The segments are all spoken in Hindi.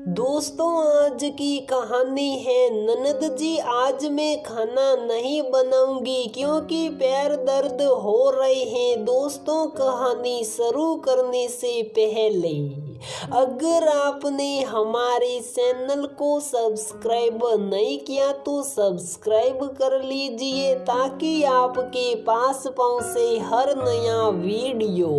दोस्तों, आज की कहानी है ननद जी आज मैं खाना नहीं बनाऊंगी क्योंकि पैर दर्द हो रहे हैं। दोस्तों, कहानी शुरू करने से पहले अगर आपने हमारे चैनल को सब्सक्राइब नहीं किया तो सब्सक्राइब कर लीजिए ताकि आपके पास पहुंचे हर नया वीडियो।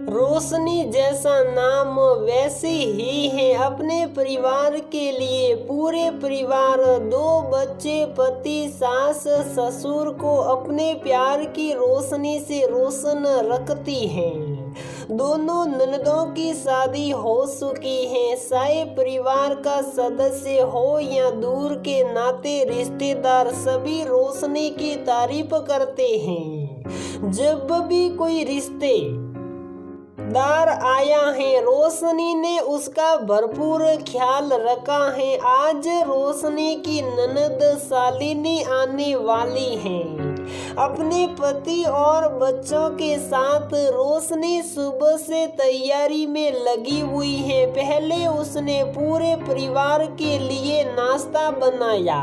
रोशनी जैसा नाम वैसे ही है। अपने परिवार के लिए पूरे परिवार, 2 बच्चे, पति, सास, ससुर को अपने प्यार की रोशनी से रोशन रखती हैं। दोनों ननदों की शादी हो चुकी है। चाहे परिवार का सदस्य हो या दूर के नाते रिश्तेदार, सभी रोशनी की तारीफ करते हैं। जब भी कोई रिश्ते दार आया है, रोशनी ने उसका भरपूर ख्याल रखा है। आज रोशनी की ननद शालिनी आने वाली है। अपने पति और बच्चों के साथ रोशनी सुबह से तैयारी में लगी हुई है। पहले उसने पूरे परिवार के लिए नाश्ता बनाया,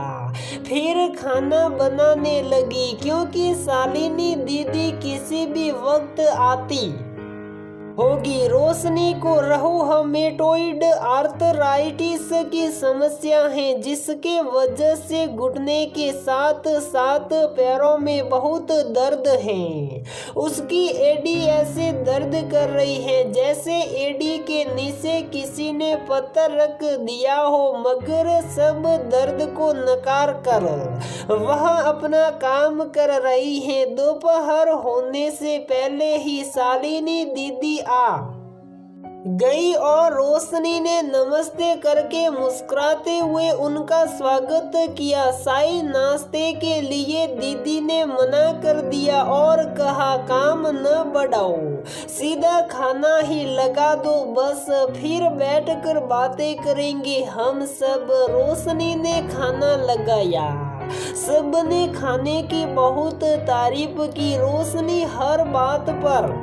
फिर खाना बनाने लगी क्योंकि शालिनी दीदी किसी भी वक्त आती होगी। रोशनी को रूमेटॉइड आर्थराइटिस की समस्या है जिसके वजह से घुटने के साथ साथ पैरों में बहुत दर्द है। उसकी एडी ऐसे दर्द कर रही है जैसे एडी के नीचे किसी ने पत्थर रख दिया हो, मगर सब दर्द को नकार कर वह अपना काम कर रही है। दोपहर होने से पहले ही शालिनी दीदी आ गई और रोशनी ने नमस्ते करके मुस्कुराते हुए उनका स्वागत किया। चाय नाश्ते के लिए दीदी ने मना कर दिया और कहा, काम न बढ़ाओ, सीधा खाना ही लगा दो, बस फिर बैठकर बातें करेंगे हम सब। रोशनी ने खाना लगाया। सबने खाने की बहुत तारीफ की। रोशनी हर बात पर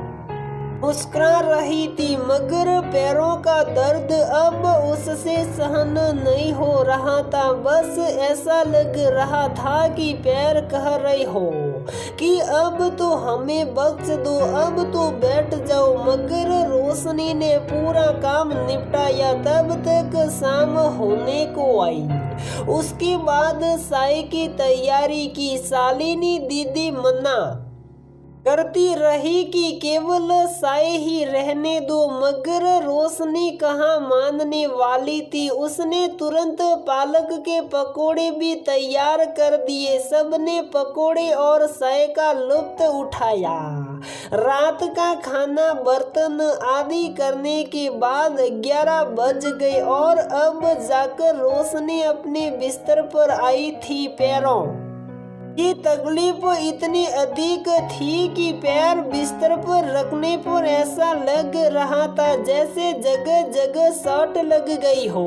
मुस्कुरा रही थी, मगर पैरों का दर्द अब उससे सहन नहीं हो रहा था। बस ऐसा लग रहा था कि पैर कह रहे हो कि अब तो हमें बख्श दो, अब तो बैठ जाओ। मगर रोशनी ने पूरा काम निपटाया। तब तक शाम होने को आई। उसके बाद चाय की तैयारी की। शालिनी दीदी मना करती रही कि केवल चाय ही रहने दो, मगर रोशनी कहाँ मानने वाली थी। उसने तुरंत पालक के पकोड़े भी तैयार कर दिए। सबने पकोड़े और चाय का लुत्फ उठाया। रात का खाना बर्तन आदि करने के बाद 11 बज गए और अब जाकर रोशनी अपने बिस्तर पर आई थी। पैरों की तकलीफ इतनी अधिक थी कि पैर बिस्तर पर रखने पर ऐसा लग रहा था जैसे जगह जगह शॉट लग गई हो।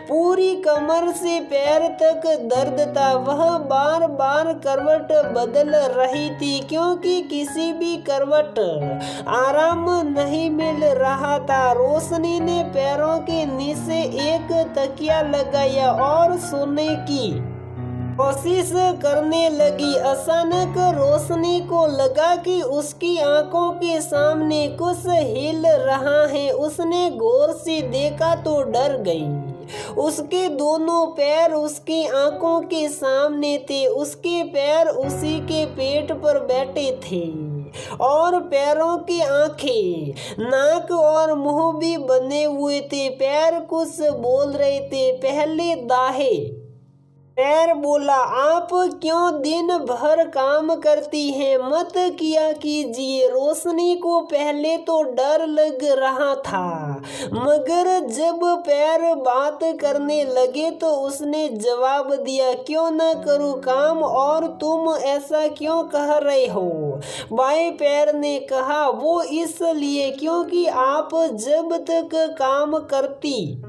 पूरी कमर से पैर तक दर्द था। वह बार बार करवट बदल रही थी क्योंकि किसी भी करवट आराम नहीं मिल रहा था। रोशनी ने पैरों के नीचे एक तकिया लगाया और सोने की कोशिश करने लगी। अचानक रोशनी को लगा कि उसकी आंखों के सामने कुछ हिल रहा है। उसने गौर से देखा तो डर गई। उसके दोनों पैर उसकी आंखों के सामने थे। उसके पैर उसी के पेट पर बैठे थे और पैरों की आंखें, नाक और मुंह भी बने हुए थे। पैर कुछ बोल रहे थे। पहले दाहे पैर बोला, आप क्यों दिन भर काम करती हैं, मत किया कीजिए। रोशनी को पहले तो डर लग रहा था, मगर जब पैर बात करने लगे तो उसने जवाब दिया, क्यों न करूं काम, और तुम ऐसा क्यों कह रहे हो। बाएं पैर ने कहा, वो इसलिए क्योंकि आप जब तक काम करती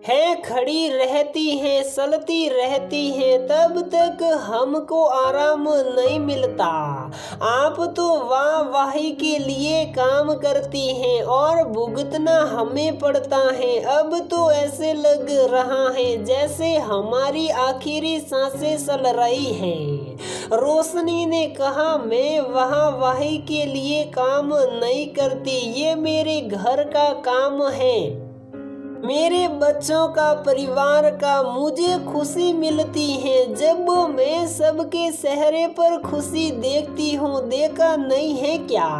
है खड़ी रहती हैं, चलती रहती हैं, तब तक हमको आराम नहीं मिलता। आप तो वाहवाही के लिए काम करती हैं और भुगतना हमें पड़ता है। अब तो ऐसे लग रहा है जैसे हमारी आखिरी सांसें चल रही हैं। रोशनी ने कहा, मैं वाहवाही के लिए काम नहीं करती, ये मेरे घर का काम है, मेरे बच्चों का, परिवार का। मुझे खुशी मिलती है जब मैं सबके चेहरे पर खुशी देखती हूँ। देखा नहीं है क्या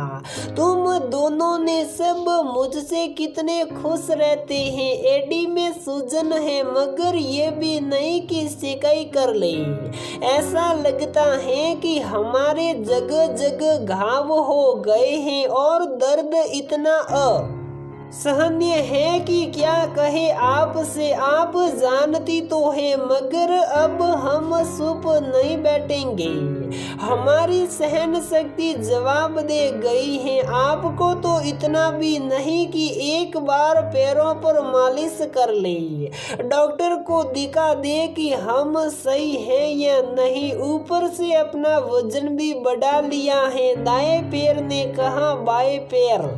तुम दोनों ने सब मुझसे कितने खुश रहते हैं। एडी में सूजन है मगर ये भी नहीं कि सिकाई कर ले। ऐसा लगता है कि हमारे जगह जगह घाव हो गए हैं और दर्द इतना सहनीय है कि क्या कहे आपसे। आप जानती तो है मगर अब हम चुप नहीं बैठेंगे। हमारी सहन शक्ति जवाब दे गई है। आपको तो इतना भी नहीं कि एक बार पैरों पर मालिश कर ले, डॉक्टर को दिखा दे कि हम सही हैं या नहीं। ऊपर से अपना वजन भी बढ़ा लिया है। दाएं पैर ने कहा, बाएं पैर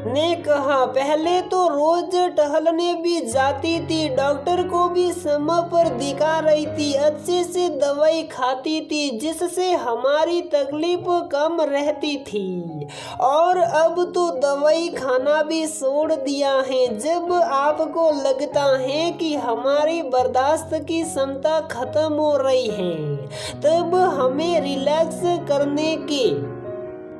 ने कहा, पहले तो रोज टहलने भी जाती थी, डॉक्टर को भी समय पर दिखा रही थी, अच्छे से दवाई खाती थी जिससे हमारी तकलीफ कम रहती थी। और अब तो दवाई खाना भी छोड़ दिया है। जब आपको लगता है कि हमारी बर्दाश्त की क्षमता खत्म हो रही है तब हमें रिलैक्स करने के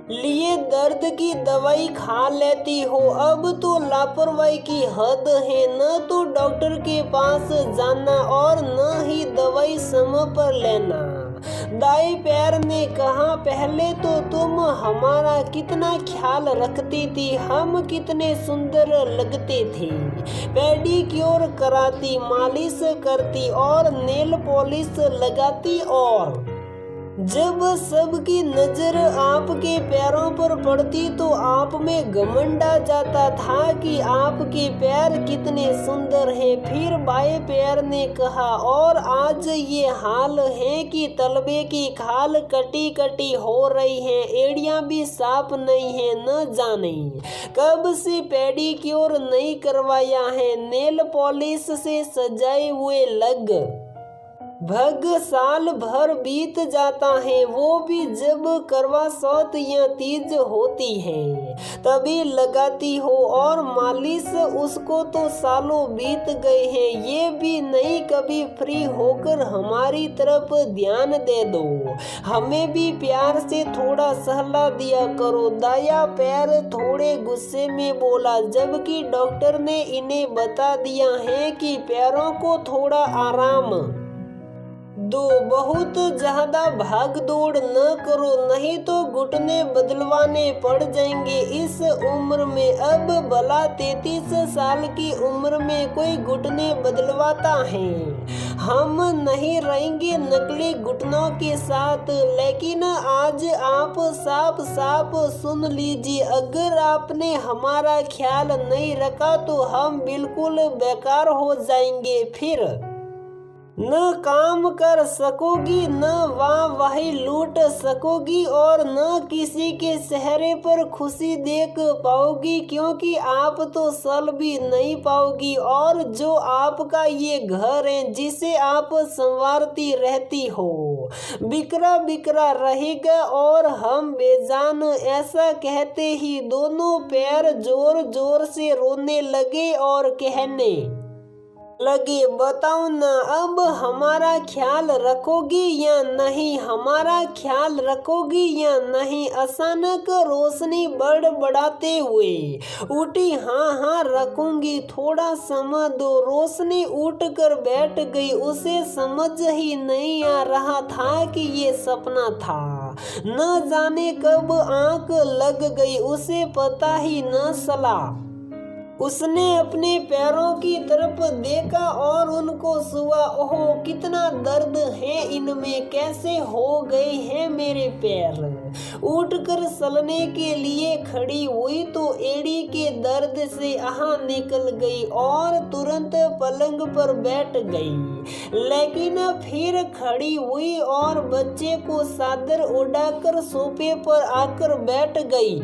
लिए दर्द की दवाई खा लेती हो। अब तो लापरवाही की हद है। न तो डॉक्टर के पास जाना और न ही दवाई समय पर लेना। दाएं पैर ने कहा, पहले तो तुम हमारा कितना ख्याल रखती थी, हम कितने सुंदर लगते थे। पेडिक्योर कराती, मालिश करती और नेल पॉलिश लगाती और जब सबकी नजर आपके पैरों पर पड़ती तो आप में घमंड आ जाता था कि आपके पैर कितने सुंदर हैं। फिर बाएं पैर ने कहा, और आज ये हाल है कि तलबे की खाल कटी कटी हो रही है, एड़ियां भी साफ नहीं है। न जाने कब से पेडिक्योर नहीं करवाया है, नेल पॉलिश से सजाए हुए लग भग साल भर बीत जाता है। वो भी जब करवा चौथ या तीज होती है तभी लगाती हो, और मालिश उसको तो सालों बीत गए हैं। ये भी नहीं कभी फ्री होकर हमारी तरफ ध्यान दे दो, हमें भी प्यार से थोड़ा सहला दिया करो। दाया पैर थोड़े गुस्से में बोला, जबकि डॉक्टर ने इन्हें बता दिया है कि पैरों को थोड़ा आराम दो, बहुत ज्यादा भाग दौड़ न करो, नहीं तो घुटने बदलवाने पड़ जाएंगे इस उम्र में। अब भला 33 साल की उम्र में कोई घुटने बदलवाता है। हम नहीं रहेंगे नकली घुटनों के साथ। लेकिन आज आप साफ साफ सुन लीजिए, अगर आपने हमारा ख्याल नहीं रखा तो हम बिल्कुल बेकार हो जाएंगे। फिर न काम कर सकोगी, न वाहवाही लूट सकोगी और न किसी के चेहरे पर खुशी देख पाओगी, क्योंकि आप तो चल भी नहीं पाओगी। और जो आपका ये घर है जिसे आप संवारती रहती हो, बिखरा बिखरा रहेगा और हम बेजान। ऐसा कहते ही दोनों पैर जोर जोर से रोने लगे और कहने लगे, बताओ ना अब हमारा ख्याल रखोगी या नहीं, हमारा ख्याल रखोगी या नहीं। अचानक रोशनी बड़बड़ाते हुए उठी, हाँ हाँ रखूंगी, थोड़ा समय दो। रोशनी उठकर बैठ गई। उसे समझ ही नहीं आ रहा था कि ये सपना था। न जाने कब आंख लग गई, उसे पता ही न चला। उसने अपने पैरों की तरफ देखा और उनको छुआ। ओह कितना दर्द है इनमें, कैसे हो गए हैं मेरे पैर। उठकर चलने के लिए खड़ी हुई तो एड़ी के दर्द से आह निकल गई और तुरंत पलंग पर बैठ गई। लेकिन फिर खड़ी हुई और बच्चे को चादर उड़ाकर सोफे पर आकर बैठ गई।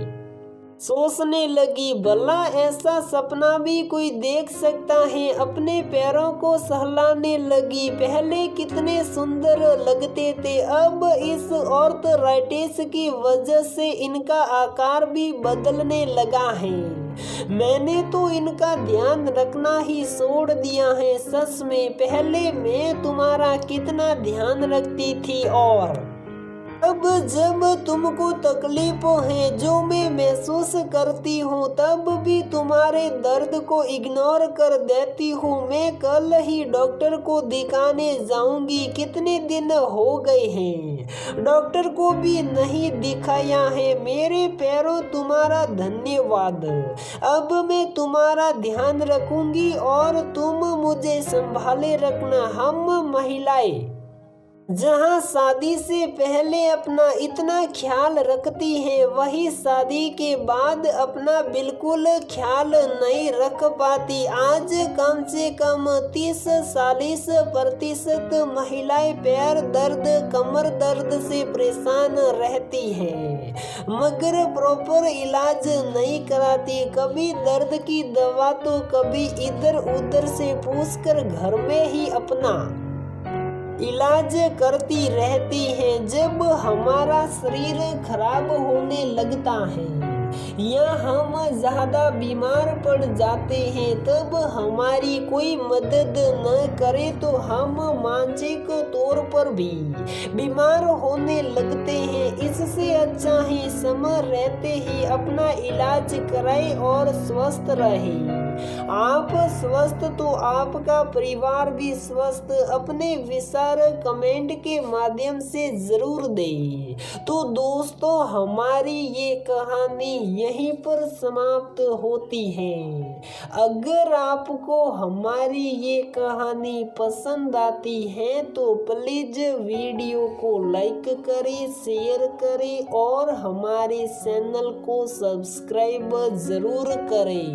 सोचने लगी, भला ऐसा सपना भी कोई देख सकता है। अपने पैरों को सहलाने लगी। पहले कितने सुंदर लगते थे, अब इस आर्थराइटिस की वजह से इनका आकार भी बदलने लगा है। मैंने तो इनका ध्यान रखना ही छोड़ दिया है। सच में पहले मैं तुम्हारा कितना ध्यान रखती थी, और अब जब तुमको तकलीफों है जो मैं महसूस करती हूँ, तब भी तुम्हारे दर्द को इग्नोर कर देती हूँ। मैं कल ही डॉक्टर को दिखाने जाऊंगी। कितने दिन हो गए हैं डॉक्टर को भी नहीं दिखाया है। मेरे पैरों तुम्हारा धन्यवाद। अब मैं तुम्हारा ध्यान रखूंगी और तुम मुझे संभाले रखना। हम महिलाएं जहाँ शादी से पहले अपना इतना ख्याल रखती हैं, वही शादी के बाद अपना बिल्कुल ख्याल नहीं रख पाती। आज कम से कम 30-40% महिलाएं पैर दर्द, कमर दर्द से परेशान रहती हैं, मगर प्रॉपर इलाज नहीं कराती। कभी दर्द की दवा तो कभी इधर उधर से पूछकर घर में ही अपना इलाज करती रहती हैं। जब हमारा शरीर खराब होने लगता है या हम ज़्यादा बीमार पड़ जाते हैं, तब हमारी कोई मदद न करे तो हम मानसिक तौर पर भी बीमार होने लगते हैं। इससे अच्छा है समय रहते ही अपना इलाज कराए और स्वस्थ रहे। आप स्वस्थ तो आपका परिवार भी स्वस्थ। अपने विचार कमेंट के माध्यम से जरूर दें। तो दोस्तों, हमारी ये कहानी यहीं पर समाप्त होती है। अगर आपको हमारी ये कहानी पसंद आती है तो प्लीज वीडियो को लाइक करें, शेयर करें और हमारे चैनल को सब्सक्राइब जरूर करें।